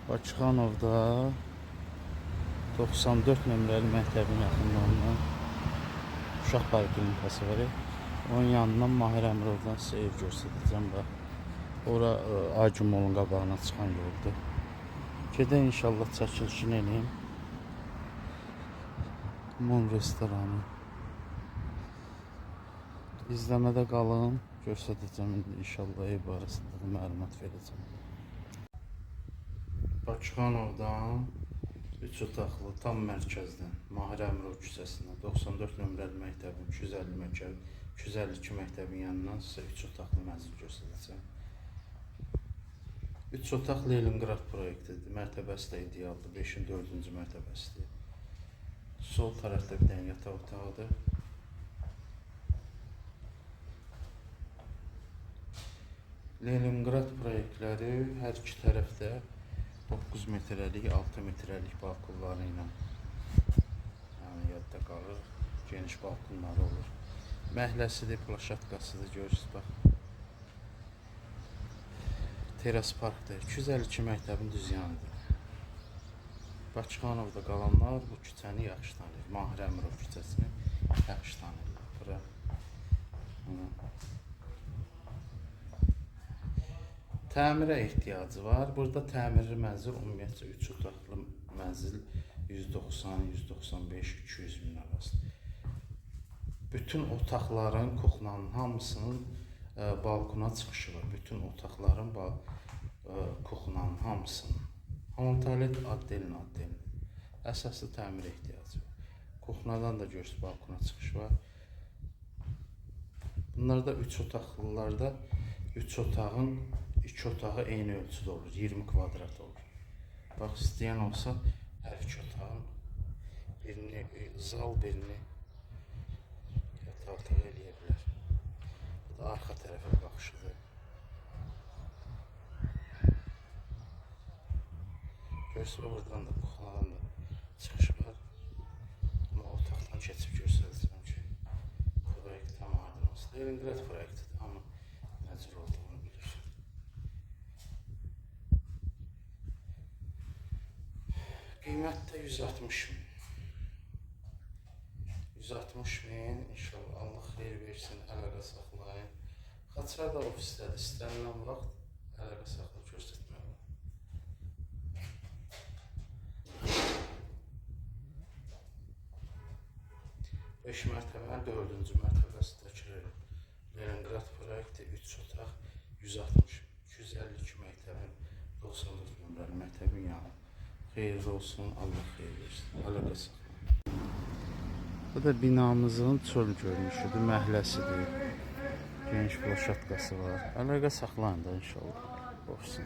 Bakıxanovda 94 nömrəli məktəbin yaxınlığında uşaq poliklinikası var. Onun yanından Mahir Əmirovdan sizə ev göstərəcəm. Ora Acımolun qabağına çıxan yoldur. Gedək inşallah çəkilişini eləyim. Mon restoranı. İzləmədə qalın. Göstərəcəm inşallah ev barəsində məlumat verəcəm. Bakıxanovdan 3 otaqlı, tam mərkəzdən, Mahir Əmirov küçəsindən 94 nömrəli məktəbin 252 məktəbin yanından sizə 3 otaqlı mənzil göstərəcəm. 3 otaq Leningrad proyektidir. Mərtəbəsi də idealdır. 5-in 4-cü mərtəbəsidir. Sol tərəfdə bir dənə yataq otağıdır. Leningrad proyektləri hər iki tərəfdə 9 metrəlik, 6 metrəlik balkonları ilə, yəni yadda qalır, geniş balkonları olur. Məhləsidir, plaşatkasıdır, görürsünüz, bax. Teras parkdır, 252 məktəbin düz yanıdır. Bakıxanovda qalanlar bu küçəni yaxşı tanıyır, Mahir Əmirov küçəsini yaxşı tanıyırlar. Bura. Təmirə ehtiyacı var. Burada təmirli mənzil ümumiyyətcə 3 otaqlı mənzil 190, 195, 200 min arasında. Bütün otaqların, kuxlanın hamısının balkona çıxışı var. Bütün otaqların kuxlanın hamısının. Hamam tualet addelin. Əsaslı təmir ehtiyacı var. Kuxnadan da görürsünüz, balkona çıxış var. Bunlarda 3 otaqlılarda 3 otağın 2 otağı eyni ölçüdə olur, 20 kvadrat olur. Bax, istəyən olsa hər iki otağın birini zal, birini yataq otağı eləyə bilər. Bu da arxa tərəfə baxışıdır. Görürsünüz, oradan da kuxnadan da çıxış var. Amma otaqdan keçib göstərəcəm ki, proyekt tam aydın olsun. Leningrad proyektidir, amma necə olduğunu bilir. Qiymət də 160 min. 160 min, inşallah Allah xeyir versin, əlaqə saxlayın. Xaçar da ofisdədir, istənilən vaxt əlaqə saxlayıb göstərmək olur. 5 mərtəbə, 4-cü mərtəbəsindəki Leningrad proyekti 3 otaq 160 min. 252 məktəbin 94 nömrəli məktəbin yanı. Xeyirli olsun, Allah xeyir versin. Əlaqə saxlayın. Bu da binamızın çöl görünüşüdür, məhləsidir. Geniş plaşatkası var. Əlaqə saxlayın da inşallah. Olsun.